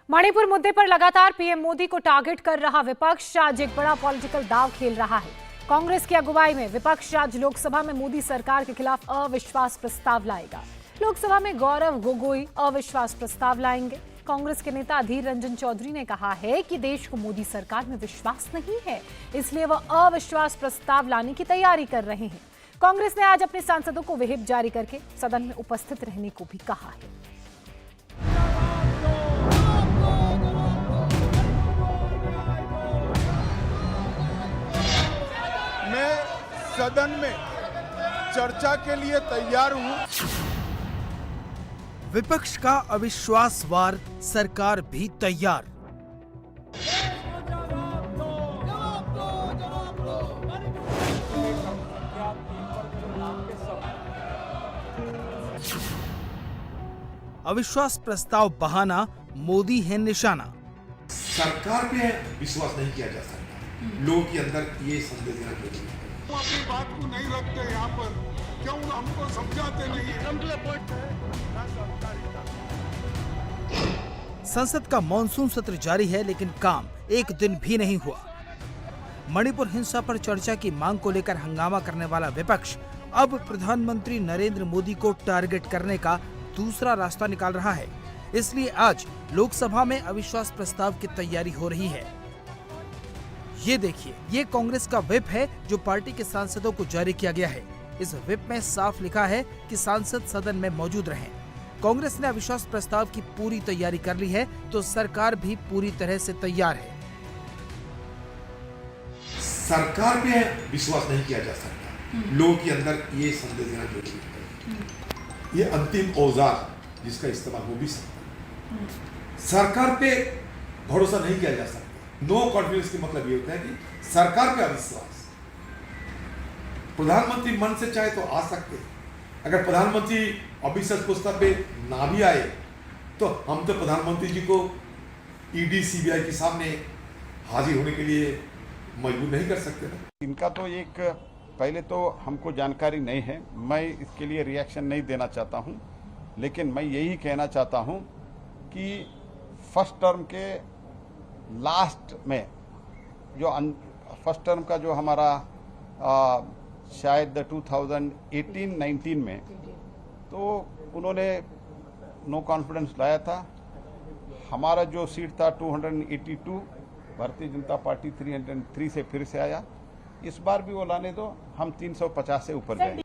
मणिपुर मुद्दे पर लगातार पीएम मोदी को टारगेट कर रहा विपक्ष आज एक बड़ा पॉलिटिकल दांव खेल रहा है। कांग्रेस की अगुवाई में विपक्ष आज लोकसभा में मोदी सरकार के खिलाफ अविश्वास प्रस्ताव लाएगा। लोकसभा में गौरव गोगोई अविश्वास प्रस्ताव लाएंगे। कांग्रेस के नेता अधीर रंजन चौधरी ने कहा है कि देश को मोदी सरकार में विश्वास नहीं है, इसलिए वह अविश्वास प्रस्ताव लाने की तैयारी कर रहे हैं। कांग्रेस ने आज अपने सांसदों को व्हिप जारी करके सदन में उपस्थित रहने को भी कहा है। मैं सदन में चर्चा के लिए तैयार हूं। विपक्ष का अविश्वास वार, सरकार भी तैयार। अविश्वास प्रस्ताव बहाना, मोदी है निशाना। सरकार पे विश्वास नहीं किया जा सकता। लोगों के अंदर ये संदेश देना जरूरी है। हम अपनी बात को नहीं रखते यहाँ पर, क्यों हमको समझाते नहीं? संसद का मॉनसून सत्र जारी है, लेकिन काम एक दिन भी नहीं हुआ। मणिपुर हिंसा पर चर्चा की मांग को लेकर हंगामा करने वाला विपक्ष अब प्रधानमंत्री नरेंद्र मोदी को टारगेट करने का दूसरा रास्ता निकाल रहा है। इसलिए आज लोकसभा में अविश्वास प्रस्ताव की तैयारी हो रही है। ये देखिए, ये कांग्रेस का व्हिप है जो पार्टी के सांसदों को जारी किया गया है। इस व्हिप में साफ लिखा है कि सांसद सदन में मौजूद रहें। कांग्रेस ने अविश्वास प्रस्ताव की पूरी तैयारी कर ली है, तो सरकार भी पूरी तरह से तैयार है। सरकार पे विश्वास नहीं किया जा सकता। लोगों के अंदर ये संदेश देना जरूरी है। ये अंतिम औजार जिसका इस्तेमाल हो भी सकता है। सरकार पे भरोसा नहीं किया जा सकता। नो कॉन्फिडेंस का मतलब ये होता है कि सरकार पे अविश्वास। प्रधानमंत्री मन से चाहे तो आ सकते हैं। अगर प्रधानमंत्री अविश्वास प्रस्ताव पे ना भी आए तो हम तो प्रधानमंत्री जी को ईडी सीबीआई के सामने हाजिर होने के लिए मजबूर नहीं कर सकते ना। इनका तो एक पहले तो हमको जानकारी नहीं है, मैं इसके लिए रिएक्शन नहीं देना चाहता हूं, लेकिन मैं यही कहना चाहता हूं कि फर्स्ट टर्म के लास्ट में जो फर्स्ट टर्म का जो हमारा शायद 2018-19 में तो उन्होंने नो कॉन्फिडेंस लाया था। हमारा जो सीट था 282, भारतीय जनता पार्टी 303 से फिर से आया। इस बार भी वो लाने दो, हम 350 से ऊपर गए।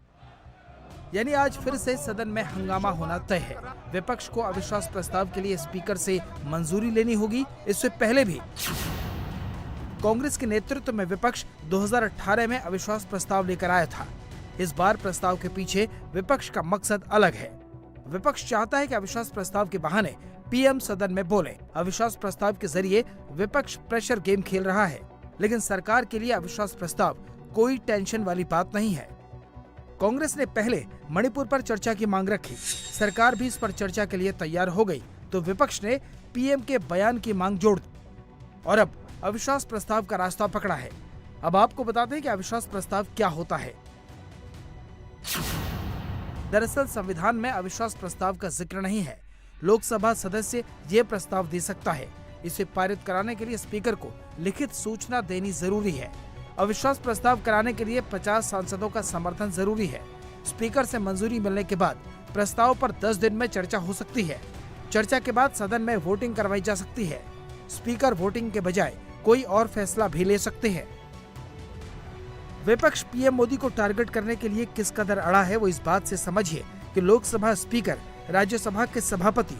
यानी आज फिर से सदन में हंगामा होना तय है। विपक्ष को अविश्वास प्रस्ताव के लिए स्पीकर से मंजूरी लेनी होगी। इससे पहले भी कांग्रेस के नेतृत्व में विपक्ष 2018 में अविश्वास प्रस्ताव लेकर आया था। इस बार प्रस्ताव के पीछे विपक्ष का मकसद अलग है। विपक्ष चाहता है कि अविश्वास प्रस्ताव के बहाने पीएम सदन में बोले। अविश्वास प्रस्ताव के जरिए विपक्ष प्रेशर गेम खेल रहा है, लेकिन सरकार के लिए अविश्वास प्रस्ताव कोई टेंशन वाली बात नहीं है। कांग्रेस ने पहले मणिपुर पर चर्चा की मांग रखी। सरकार भी इस पर चर्चा के लिए तैयार हो गई, तो विपक्ष ने पीएम के बयान की मांग जोड़ दी और अब अविश्वास प्रस्ताव का रास्ता पकड़ा है। अब आपको बताते हैं कि अविश्वास प्रस्ताव क्या होता है। दरअसल संविधान में अविश्वास प्रस्ताव का जिक्र नहीं है। लोकसभा सदस्य ये प्रस्ताव दे सकता है। इसे पारित कराने के लिए स्पीकर को लिखित सूचना देनी जरूरी है। अविश्वास प्रस्ताव कराने के लिए 50 सांसदों का समर्थन जरूरी है। स्पीकर से मंजूरी मिलने के बाद प्रस्ताव पर 10 दिन में चर्चा हो सकती है। चर्चा के बाद सदन में वोटिंग करवाई जा सकती है। स्पीकर वोटिंग के बजाय कोई और फैसला भी ले सकते हैं। विपक्ष पीएम मोदी को टारगेट करने के लिए किस कदर अड़ा है, वो इस बात से समझिए कि लोकसभा स्पीकर, राज्यसभा के सभापति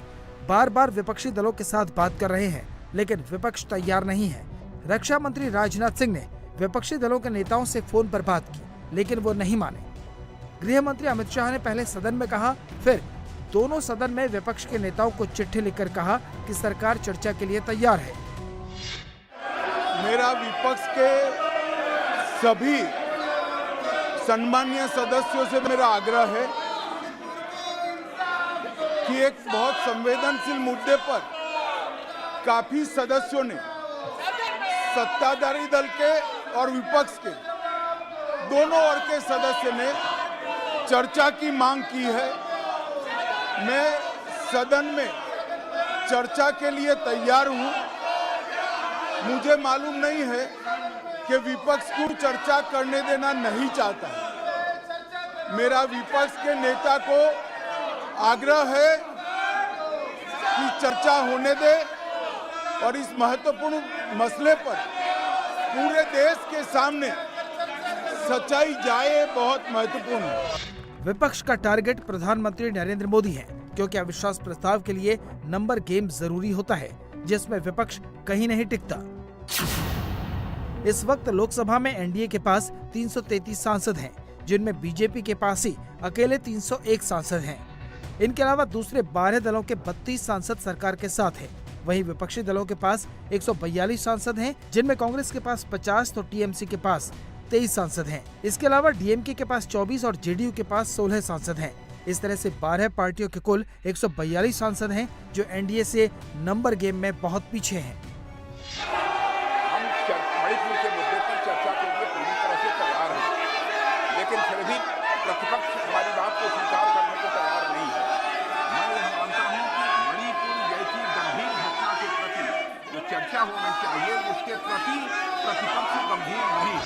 बार बार विपक्षी दलों के साथ बात कर रहे हैं, लेकिन विपक्ष तैयार नहीं है। रक्षा मंत्री राजनाथ सिंह ने विपक्षी दलों के नेताओं से फोन पर बात की, लेकिन वो नहीं माने। गृह मंत्री अमित शाह ने पहले सदन में कहा, फिर दोनों सदन में विपक्ष के नेताओं को चिट्ठी लिखकर कहा कि सरकार चर्चा के लिए तैयार है। मेरा विपक्ष के सभी सम्मानीय सदस्यों से मेरा आग्रह है कि एक बहुत संवेदनशील मुद्दे पर काफी सदस्यों ने, सत्ताधारी दल के और विपक्ष के दोनों ओर के सदस्य ने चर्चा की मांग की है। मैं सदन में चर्चा के लिए तैयार हूं। मुझे मालूम नहीं है कि विपक्ष को चर्चा करने देना नहीं चाहता है। मेरा विपक्ष के नेता को आग्रह है कि चर्चा होने दे और इस महत्वपूर्ण मसले पर पूरे देश के सामने सच्चाई जाए, बहुत महत्वपूर्ण है। विपक्ष का टारगेट प्रधानमंत्री नरेंद्र मोदी है, क्योंकि अविश्वास प्रस्ताव के लिए नंबर गेम जरूरी होता है, जिसमें विपक्ष कहीं नहीं टिकता। इस वक्त लोकसभा में एनडीए के पास 333 सांसद हैं, जिनमें बीजेपी के पास ही अकेले 301 सांसद हैं। इनके अलावा दूसरे 12 दलों के 32 सांसद सरकार के साथ हैं। वहीं विपक्षी दलों के पास 142 सांसद हैं, जिनमें कांग्रेस के पास 50 तो टीएमसी के पास 23 सांसद हैं। इसके अलावा डीएमके के पास 24 और जेडीयू के पास 16 सांसद हैं। इस तरह से 12 पार्टियों के कुल 142 सांसद हैं, जो एनडीए से नंबर गेम में बहुत पीछे हैं। मणिपुर के मुद्दे पर चर्चा के लिए पूरी तरह से तैयार है, लेकिन फिर भी प्रतिपक्ष हमारी बात को स्वीकार करने को तैयार नहीं है। मैं यह मानता हूं कि मणिपुर जैसी गंभीर घटना के प्रति जो चर्चा होनी चाहिए, उसके प्रति प्रतिपक्ष गंभीर नहीं।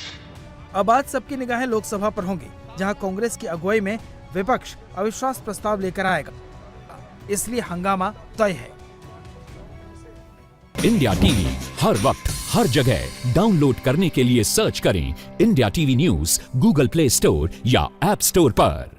अब आज सबकी निगाहें लोकसभा पर होंगी, जहां कांग्रेस की अगुवाई में विपक्ष अविश्वास प्रस्ताव लेकर आएगा, इसलिए हंगामा तय है। इंडिया टीवी हर वक्त हर जगह डाउनलोड करने के लिए सर्च करें India TV news Google play store या ऐप स्टोर पर।